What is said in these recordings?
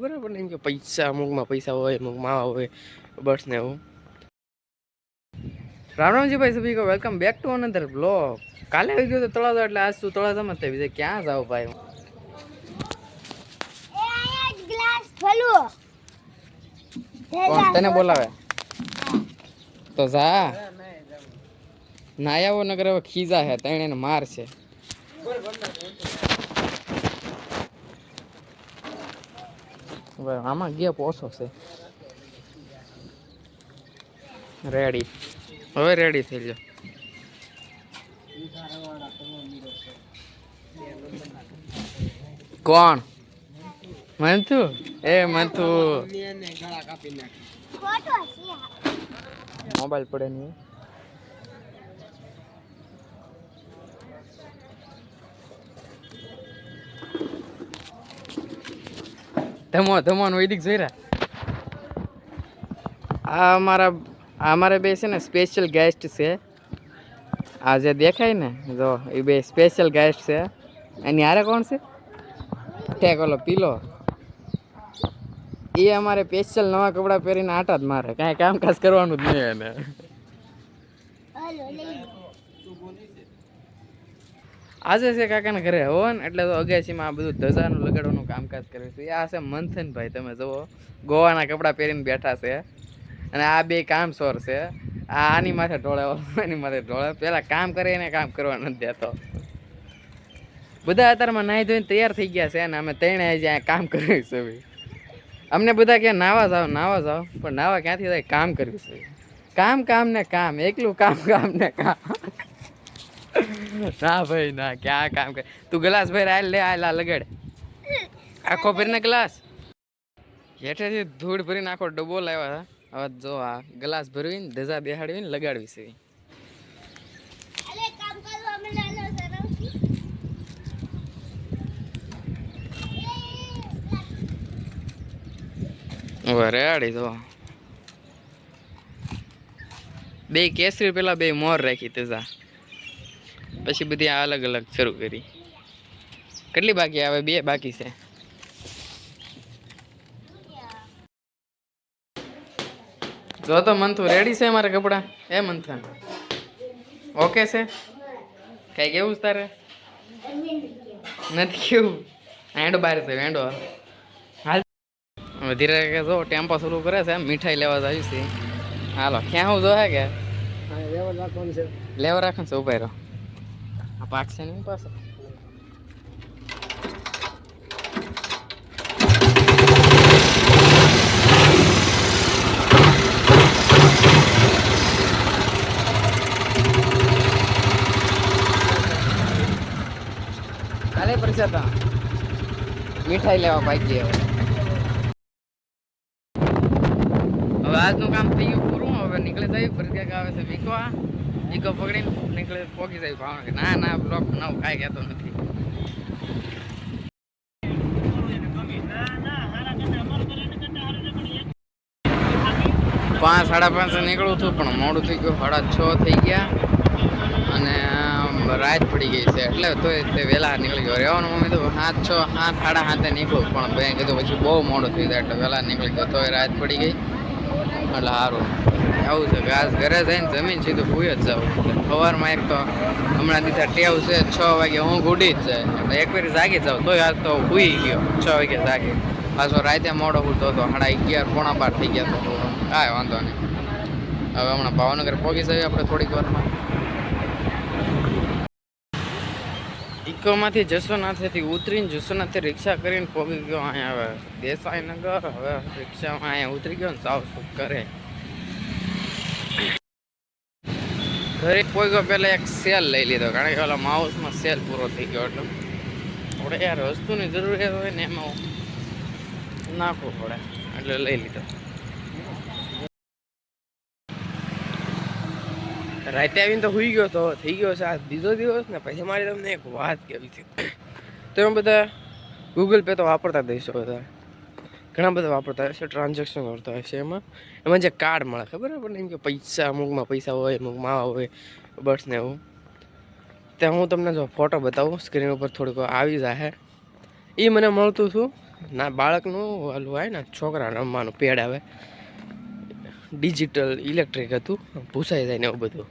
બરાબર ને, એમ કે પૈસા અમુકમાં પૈસા હોય, અમુકમાં હોય બસ ને એવું. રામ રામજી ભાઈ સભી કો welcome back to another blog. કાલે આવી ગયો તો તળાજા, એટલે આજ તું તળાજામાં જ થઈ ક્યાં જાવ ભાઈ? કોણ તને બોલાવે? તો જા ના આવો નગર હવે ખીજા હે તણે એને માર છે. આમાં ગયા પોસો છે રેડી. હવે રેડી થઈ જાવ. કોણ મંતુ? એ મંતુ મોબાઈલ પડે નહીં. ધમો ધમો વૈદિક જોઈ રહ્યા. આ અમારે બે છે ને સ્પેશિયલ ગેસ્ટ છે. આ જે દેખાય ને જો એ બે સ્પેશિયલ ગેસ્ટ છે. એની હારે કોણ છે? ઠેક ઓલો પીલો. એ અમારે સ્પેશિયલ નવા કપડા પહેરીને આટા જ મારે, કાંઈ કામકાજ કરવાનું જ નહીં એને. આજે છે કાકાના ઘરે હવન, એટલે તો અગાસીમાં આ બધું ધજાનું લગાડવાનું કામકાજ કરે છે. આ છે મંથનભાઈ, તમે જુઓ ગોવાના કપડાં પહેરીને બેઠા છે. અને આ બે કામ સોર છે. આની માથે ઢોળે, આની માથે ઢોળે. પેલા કામ કરે એને કામ કરવા નથી દેતો. બધા અત્યારમાં નાહી ધોઈને તૈયાર થઈ ગયા છે અને અમે ત્રણે જ્યાં કામ કર્યું છે. અમને બધા ક્યાં નાવા જાવ, પણ નાવા ક્યાંથી જાય? કામ કર્યું છે. કામ ને કામ, એકલું કામ ને કામ. ના ભાઈ ના, ક્યાં કામ કરે? તું ગ્લાસ ભરી આ લે, આ લગાડ આખો ભરીને ગ્લાસ. હેઠેથી ધૂળ ભરીને આખો ડબ્બો લાવ્યા. હવે જો આ ગ્લાસ ભરવીને ધજા બેહાડવીને લગાડવી છે. રેડી તો બે કેસરી પેલા બે મોર રાખી ધજા, પછી બધી અલગ અલગ શરૂ કરી. કેટલી બાકી આવે? બે બાકી છે. જો તો મંથુ રેડી છે મારા કપડા. એ મંથન ઓકે છે? કઈ કેવું છે તારે? નથી કેવું? વેંડો બહાર છે વેંડો. હાલ ધીરે જો ટેમ્પો શરૂ કરે છે. મીઠાઈ લેવા જાય છે. હાલો ક્યાં હું જો હે કે લેવા રાખવાનું છે. ઉભા રહ્યો, આ પાક છે ને પાસે. કાલે પરસાતા મીઠાઈ લેવા ભાગીએ. હવે આજનું કામ થઈ ગયું પૂરું. હવે નીકળે જાય ફરજિયાત આવે છે વીકવા. ઈકો પકડીને નીકળે પોગી જાય ભાવનગર. ના બ્લોક નવ કાંઈ કહેતો નથી. 5 સાડા 5 નીકળું છું, પણ મોડું થઈ ગયું. 6:30 થઈ ગયા અને રાત પડી ગઈ છે. એટલે તો તે વહેલા નીકળી ગયો. રહેવાનું મમ્મી તો 7 સાડા 7 નીકળું, પણ બેન કીધું પછી બહુ મોડું થઈ જાય એટલે વહેલા નીકળી ગયો. તોય રાત પડી ગઈ એટલે સારું. આવું છે કે આજ ઘરે જઈને જમીન સીધું ભૂઈ જ જાઉં. સવારમાં એક તો હમણાં દીધા ટેવ છે 6 વાગે ઊંઘ ઉડી જ જાય, એટલે એક વાર જાગી જાઉં. તોય આજ તો ભૂઈ ગયો 6 વાગે જાગી. પાછો રાતે મોડો ઉઠતો હતો, 11:30 પોણા 12 થઈ ગયા. તો કાંઈ વાંધો નહીં. હવે હમણાં ભાવનગર પહોંચી જઈએ આપણે થોડીક વારમાં. ઇકોમાંથી જસોનાથથી ઉતરીને જસોનાથથી રિક્ષા કરીને પહોંચી ગયો અહીંયા. હવે દેસાઈનગર. હવે રિક્ષામાં અહીંયા ઉતરી ગયો ને સાવ સુખ કરે. ઘરે પહોંચ્યો પહેલાં એક સેલ લઈ લીધો, કારણ કે ઓલા માઉસમાં સેલ પૂરો થઈ ગયો. એટલે આપણે યાર વસ્તુની જરૂરિયાત હોય ને એમાં નાખવું પડે, એટલે લઈ લીધો. રાતે આવીને તો સુઈ ગયો તો થઈ ગયો છે આ બીજો દિવસ ને. પછી મારે તમને એક વાત કહેવી છે. તમે બધા ગૂગલ પે તો વાપરતા દઈશો, બધા ઘણા બધા વાપરતા હશે, ટ્રાન્ઝેક્શન કરતા હશે. એમાં જે કાર્ડ મળે ખબર આપણને, એમ કે પૈસા અમુકમાં પૈસા હોય, અમુકમાં હોય બસ ને એવું. ત્યાં હું તમને જો ફોટો બતાવું સ્ક્રીન ઉપર થોડીક આવી જાય. એ મને મળતું હતું ના બાળકનું ઓલું હોય ને છોકરા રમવાનું પેડ આવે ડિજિટલ ઇલેક્ટ્રિક હતું ભૂસાઈ જાય ને એવું બધું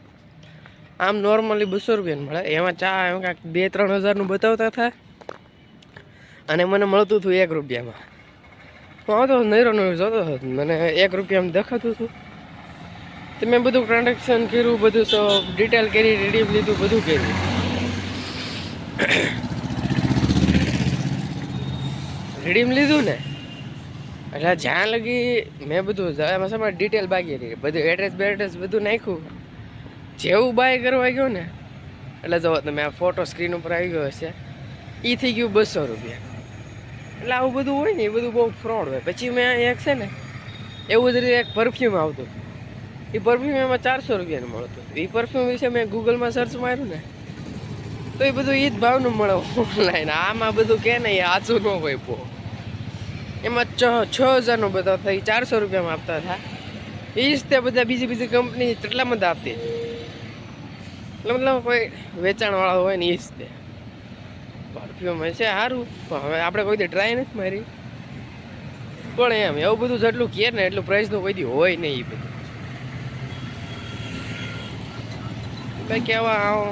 આમ નોર્મલી 200 રૂપિયાનું મળે એમાં ચા એમ કાંઈક 2-3 હજારનું બતાવતા હતા અને મને મળતું હતું 1 રૂપિયામાં હું આવતો નૈરો જોતો હતો મને 1 રૂપિયામાં દેખાતું હતું તો મેં બધું ટ્રાન્ઝેક્શન કર્યું બધું ડિટેલ કરી રીડીમ લીધું બધું કર્યું રીડીમ લીધું ને એટલે જ્યાં લગી મેં બધું એમાં સમય ડિટેલ બાકી હતી બધું એડ્રેસ બધું નાખ્યું જેવું બાય કરવા ગયો ને એટલે જો તમે આ ફોટો સ્ક્રીન ઉપર આવી ગયો હશે એ થઈ ગયું 200 રૂપિયા એટલે આવું બધું હોય ને એ બધું બહુ ફ્રોડ હોય પછી મેં એક છે ને એવું જ રીતે એક પરફ્યુમ આવતું એ પરફ્યુમ એમાં 400 રૂપિયાનું મળતું એ પરફ્યુમ વિશે મેં ગૂગલમાં સર્ચ માર્યું ને તો એ બધું એ જ ભાવનું મળે ઓનલાઈન આમાં બધું કે ને એ આછું ન હોય પો એમાં 6000નું બધા થઈ 400 રૂપિયામાં આપતા હતા એ જ તે બધા બીજી કંપની કેટલામાં આપતી એટલે મતલબ કોઈ વેચાણવાળા હોય ને એ જ તે પરફ્યુમ હશે સારું પણ હવે આપણે કોઈ દી ટ્રાય નથી મારી પણ એમ એવું બધું જેટલું કહે ને એટલું પ્રાઇસનું કોઈ દી હોય નહીં એ બધું કંઈ કહેવા આવો